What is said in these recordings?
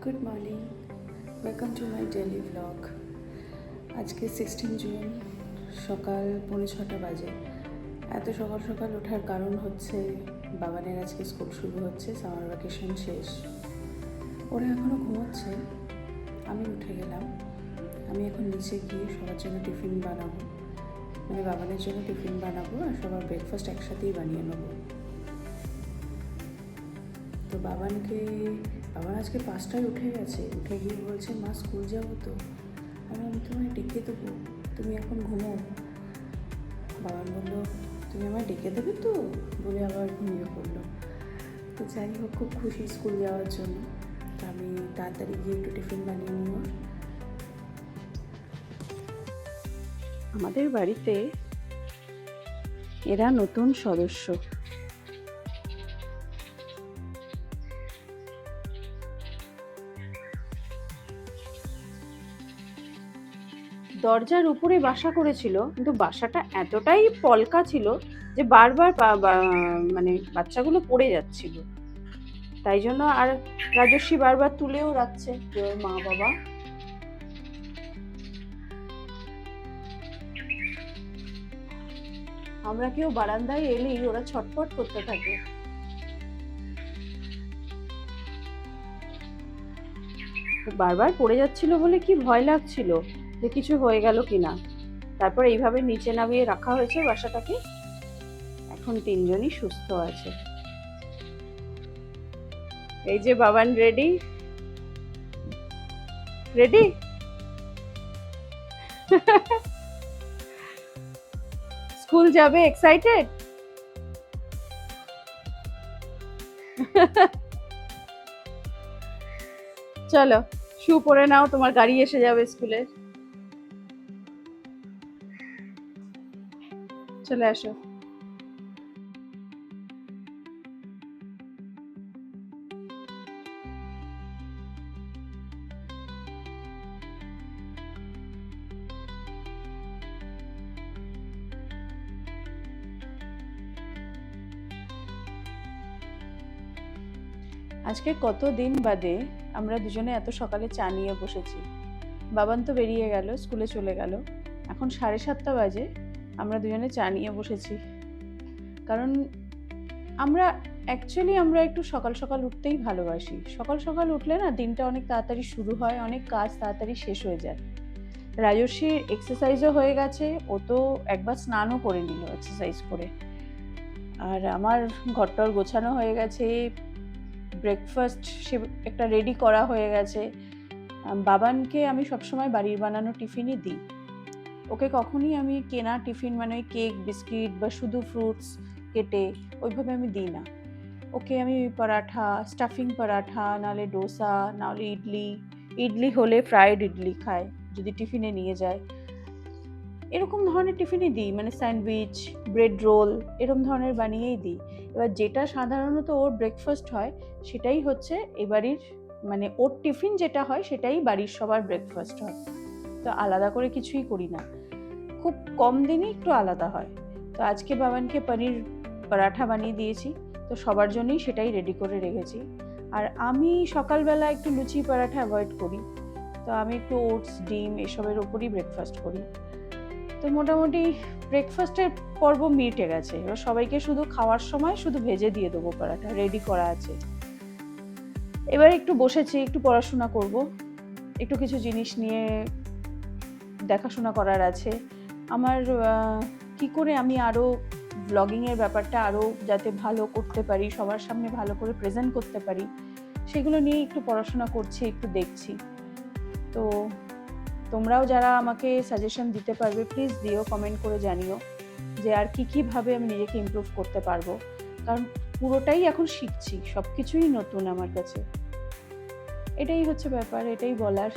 Good morning, welcome to my daily blog. আজকে 16 June, সকাল 6:45 বাজে। এত সকাল সকাল ওঠার কারণ হচ্ছে বাবানের আজকে স্কুল শুরু হচ্ছে, সামার ভ্যাকেশন শেষ। ওরা এখনও ঘুমোচ্ছে, আমি উঠে গেলাম। আমি এখন নিচে গিয়ে সবার জন্য টিফিন বানাবো, মানে বাবানের জন্য টিফিন বানাবো আর সবার ব্রেকফাস্ট একসাথেই বানিয়ে নেবো। তো বাবান আজকে 5টায় উঠে গেছে, উঠে গিয়ে বলছে মা স্কুল যাবো তো। আমি তোমায় ডেকে দেবো, তুমি এখন ঘুমো। বাবান বললো তুমি আমায় ডেকে দেবে তো, বলে আবার ঘুমিয়ে পড়লো। তো যাই হোক, খুব খুশি স্কুল যাওয়ার জন্য। তো আমি তাড়াতাড়ি গিয়ে একটু টিফিন বানিয়ে নিব। আমাদের বাড়িতে এরা নতুন সদস্য। দরজার উপরে বাসা করেছিল, কিন্তু বাসাটা এতটাই পলকা ছিল যে বারবার মানে বাচ্চাগুলো পড়ে যাচ্ছিল। তাই জন্য আর রাজস্বী বারবার তুলেও রাখছে যে ওর মা বাবা। আমরা কেউ বারান্দায় এলেই ওরা ছটফট করতে থাকে। বারবার পড়ে যাচ্ছিল বলে কি ভয় লাগছিল যে কিছু হয়ে গেল কিনা। তারপর এইভাবে নিচে নামিয়ে রাখা হয়েছে বাসাটাকে। এখন তিনজনই সুস্থ আছে। এই যে বাবান রেডি রেডি স্কুল যাবে, এক্সাইটেড? চলো শু পরে নাও, তোমার গাড়ি এসে যাবে স্কুলের। চলে আসো। আজকে কতদিন বাদে আমরা দুজনে এত সকালে চা নিয়ে বসেছি। বাবান তো বেরিয়ে গেল, স্কুলে চলে গেল। এখন 7:30 বাজে, আমরা দুজনে চা নিয়ে বসেছি। কারণ আমরা একটু সকাল সকাল উঠতেই ভালোবাসি। সকাল সকাল উঠলে না দিনটা অনেক তাড়াতাড়ি শুরু হয়, অনেক কাজ তাড়াতাড়ি শেষ হয়ে যায়। রাজস্বীর এক্সারসাইজও হয়ে গেছে, ও তো একবার স্নানও করে নিল এক্সারসাইজ করে। আর আমার ঘরটর গোছানো হয়ে গেছে, ব্রেকফাস্ট সে একটা রেডি করা হয়ে গেছে। বাবানকে আমি সবসময় বাড়ির বানানো টিফিনই দিই। ওকে কখনই আমি কেনা টিফিন মানে কেক বিস্কিট বা শুধু ফ্রুটস কেটে ওইভাবে আমি দিই না। ওকে আমি পরাঠা, স্টাফিং পরাঠা, নাহলে ডোসা, নাহলে ইডলি হলে ফ্রাইড ইডলি খায় যদি টিফিনে নিয়ে যায়। এরকম ধরনের টিফিনই দিই, মানে স্যান্ডউইচ, ব্রেড রোল এরকম ধরনের বানিয়েই দিই। এবার যেটা সাধারণত ওর ব্রেকফাস্ট হয় সেটাই হচ্ছে এ বাড়ির, মানে ওর টিফিন যেটা হয় সেটাই বাড়ির সবার ব্রেকফাস্ট হয়। তো আলাদা করে কিছুই করি না, খুব কম দিনই একটু আলাদা হয়। তো আজকে বাবানকে পনির পরাঠা বানিয়ে দিয়েছি, তো সবার জন্যই সেটাই রেডি করে রেখেছি। আর আমি সকালবেলা একটু লুচি পরাঠা অ্যাভয়েড করি, তো আমি একটু ওটস, ডিম এসবের ওপরই ব্রেকফাস্ট করি। তো মোটামুটি ব্রেকফাস্টের পর্ব মিটে গেছে। এবার সবাইকে শুধু খাওয়ার সময় শুধু ভেজে দিয়ে দেবো, পরাঠা রেডি করা আছে। এবার একটু বসেছি, একটু পড়াশোনা করব, একটু কিছু জিনিস নিয়ে দেখাশোনা করার আছে আমার। কি করে আমি আরও ব্লগিংয়ের ব্যাপারটা আরও যাতে ভালো করতে পারি, সবার সামনে ভালো করে প্রেজেন্ট করতে পারি, সেগুলো নিয়ে একটু পড়াশোনা করছি, একটু দেখছি। তো তোমরাও যারা আমাকে সাজেশন দিতে পারবে প্লিজ দিও, কমেন্ট করে জানিও যে আর কীভাবে আমি নিজেকে ইমপ্রুভ করতে পারবো। কারণ পুরোটাই এখন শিখছি, সব কিছুই নতুন আমার কাছে। এটাই হচ্ছে ব্যাপার, এটাই বলার।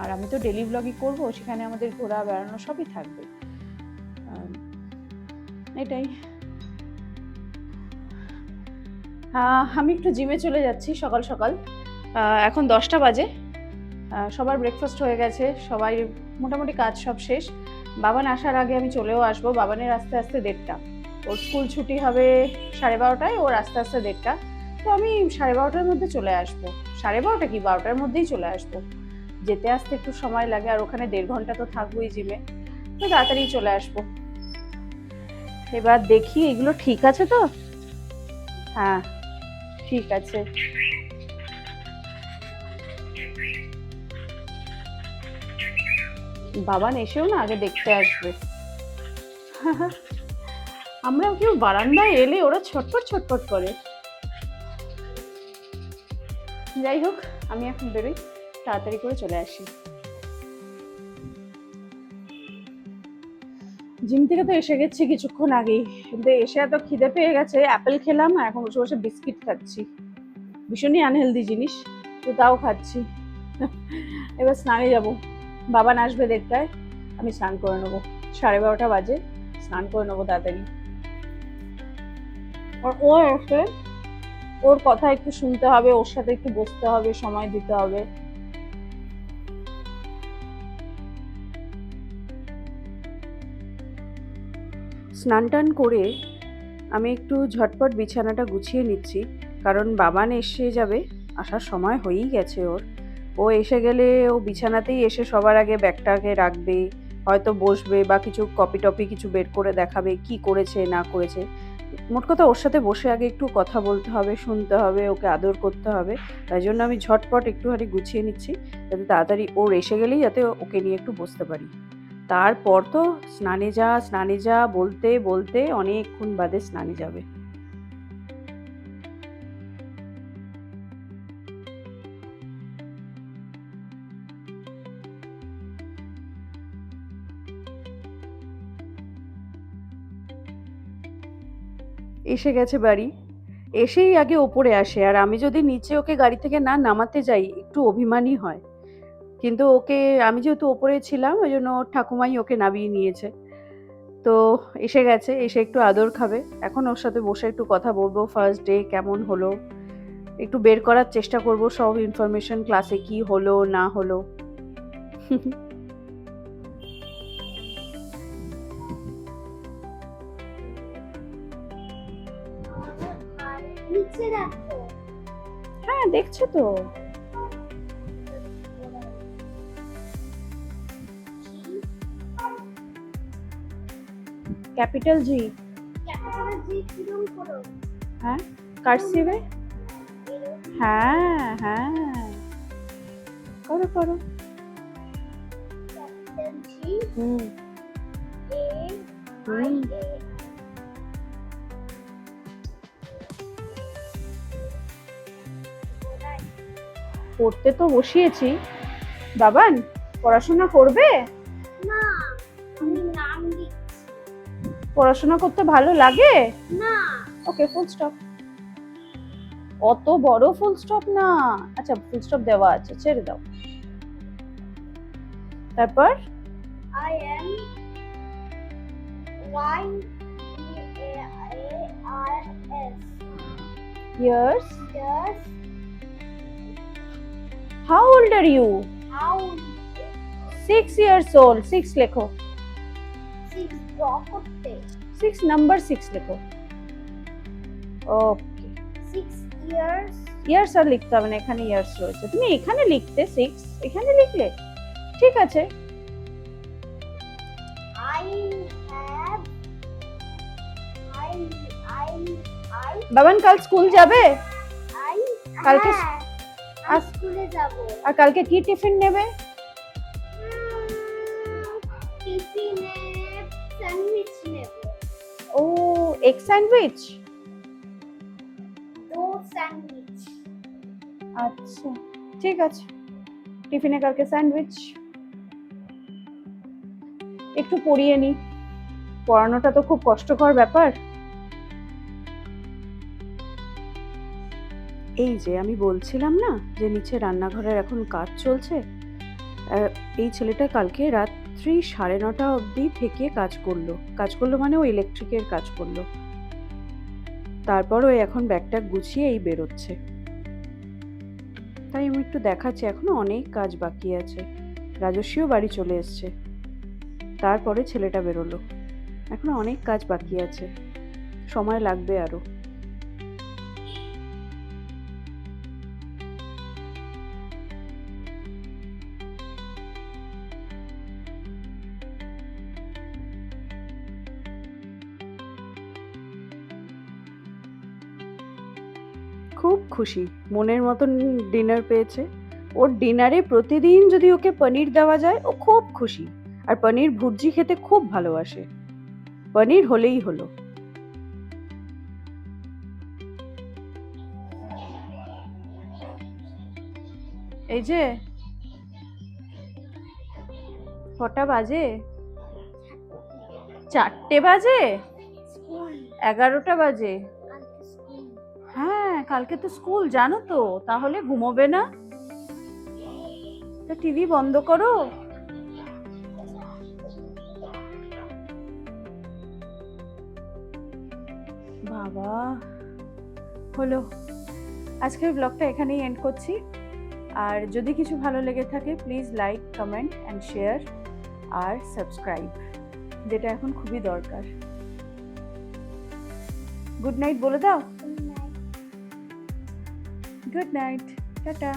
আর আমি তো ডেলি ব্লগই করবো, সেখানে আমাদের ঘোরা বেড়ানো সবই থাকবে। এটাই। আমি একটু জিমে চলে যাচ্ছি সকাল সকাল। এখন 10টা বাজে, সবার ব্রেকফাস্ট হয়ে গেছে, সবাই মোটামুটি কাজ সব শেষ। বাবান আসার আগে আমি চলেও আসবো। বাবানের আস্তে আস্তে 1:30, ওর স্কুল ছুটি হবে 12:30, ওর আস্তে আস্তে 1:30। তো আমি 12:30টার মধ্যে চলে আসবো। 12:30 কি 12টার মধ্যেই চলে আসবো। যেতে আসতে একটু সময় লাগে, আর ওখানে 1.5 ঘন্টা তো থাকবোই জিমে, তো তাড়াতাড়ি চলে আসবো। এবার দেখি এগুলো ঠিক আছে তো। হ্যাঁ ঠিক আছে। বাবান এসেও না আগে দেখতে আসবে। আমরা কেউ বারান্দায় এলে ওরা ছটপট ছটপট করে। যাই হোক, আমি এখন বেরোই, তাড়াতাড়ি করে চলে আসি। জিম থেকে তো এসে গেছি কিছুক্ষণ আগেই, কিন্তু এসে এত খিদে পেয়ে গেছে, অ্যাপেল খেলাম আর এখন বসে বসে বিস্কিট খাচ্ছি। ভীষণই আনহেলদি জিনিস, তো তাও খাচ্ছি। এবার স্নানে যাব, বাবান আসবে 1:30টায়, আমি স্নান করে নেবো। 12:30 বাজে, স্নান করে নেবো তাড়াতাড়ি। আর ও এসে ওর কথা একটু শুনতে হবে, ওর সাথে একটু বসতে হবে, সময় দিতে হবে। স্নান টান করে আমি একটু ঝটপট বিছানাটা গুছিয়ে নিচ্ছি, কারণ বাবান এসে যাবে, আসার সময় হয়েই গেছে ওর। ও এসে গেলে ও বিছানাতেই এসে সবার আগে ব্যাগটাকে রাখবে, হয়তো বসবে বা কিছু কপি টপি কিছু বের করে দেখাবে কি করেছে না করেছে। মোট কথা ওর সাথে বসে আগে একটু কথা বলতে হবে, শুনতে হবে, ওকে আদর করতে হবে। তাই জন্য আমি ঝটপট একটুখানি গুছিয়ে নিচ্ছি, যাতে তাড়াতাড়ি ওর এসে গেলেই যাতে ওকে নিয়ে একটু বসতে পারি। তারপর তো স্নানে যা বলতে বলতে অনেকক্ষণ বাদে স্নানে যাবে। এসে গেছে বাড়ি, এসেই আগে ওপরে আসে, আর আমি যদি নিচে ওকে গাড়ি থেকে না নামাতে যাই একটু অভিমানী হয়। কিন্তু ওকে, আমি যেহেতু ওপরে ছিলাম ওই জন্য ওর ঠাকুমাই ওকে নামিয়ে নিয়েছে। তো এসে গেছে, এসে একটু আদর খাবে, এখন ওর সাথে বসে একটু কথা বলবো, ফার্স্ট ডে কেমন হলো একটু বের করার চেষ্টা করব, সব ইনফরমেশন, ক্লাসে কি হলো না হলো। হ্যাঁ দেখছো তো। ক্যাপিটাল জি। হ্যাঁ কার্সিভে। হ্যাঁ হ্যাঁ করো করো। হুম হুম। পড়তে তো বসিয়েছি, বাবান পড়াশোনা করবে? না, আমি নাম লিখছি। পড়াশোনা করতে ভালো লাগে না। ওকে, ফুল স্টপ। অত বড় ফুল স্টপ না, আচ্ছা ফুল স্টপ দেওয়া আছে, ছেড়ে দাও। তারপর I am YEARS. Years. Yes. How old are you? How 6 years old। 6 লেখো, 6 draw করতে 6 নাম্বার 6 লেখো। ওকে, 6 years. ইয়ার্স আর লিখতে হবে না, এখানে ইয়ার্স রয়েছে, তুমি এখানে লিখতে 6, এখানে লিখলে ঠিক আছে। I have I বাবান কাল স্কুল যাবে? কালকে আজ স্কুলে যাব। আর কালকে কি টিফিন নেবে? টিফিনে স্যান্ডউইচ নেব। ও এগ স্যান্ডউইচ। দো স্যান্ডউইচ। আচ্ছা ঠিক আছে, টিফিনে কালকে স্যান্ডউইচ। একটু পড়িয়ে নি, পড়ানোটা তো খুব কষ্টকর ব্যাপার। এই যে আমি বলছিলাম না যে নিচে রান্নাঘরের এখন কাজ চলছে, এই ছেলেটা কালকে রাত্রি 9:30 অবধি থেকে কাজ করলো মানে ও ইলেকট্রিকের কাজ করলো। তারপর ও এখন ব্যাগটা গুছিয়ে এই বেরোচ্ছে। তাই আমি একটু দেখাচ্ছি, এখনো অনেক কাজ বাকি আছে। রাজস্বীও বাড়ি চলে এসছে, তারপরে ছেলেটা বেরোলো, এখনো অনেক কাজ বাকি আছে, সময় লাগবে আরো। খুব খুশি, মনের মতন ডিনার পেয়েছে। ওর ডিনারে প্রতিদিন যদি ওকে পনির দেওয়া যায় ও খুব খুশি, আর পনির ভুর্জি খেতে খুব ভালোবাসে। পনির হলেই হলো। এই যে কটা বাজে? 4টে বাজে? স্কুল 11টা বাজে? কালকে স্কুল হ্যাঁ, কালকে তো স্কুল, জানো তো। তাহলে ঘুমোবে না? তা টিভি বন্ধ করো। বাবা, হলো। আজকের ব্লগটা এখানেই এন্ড করছি। আর যদি কিছু ভালো লেগে থাকে please like, comment and share আর সাবস্ক্রাইব, যেটা এখন খুবই দরকার। গুড নাইট বলে দাও। Good night good night, tata.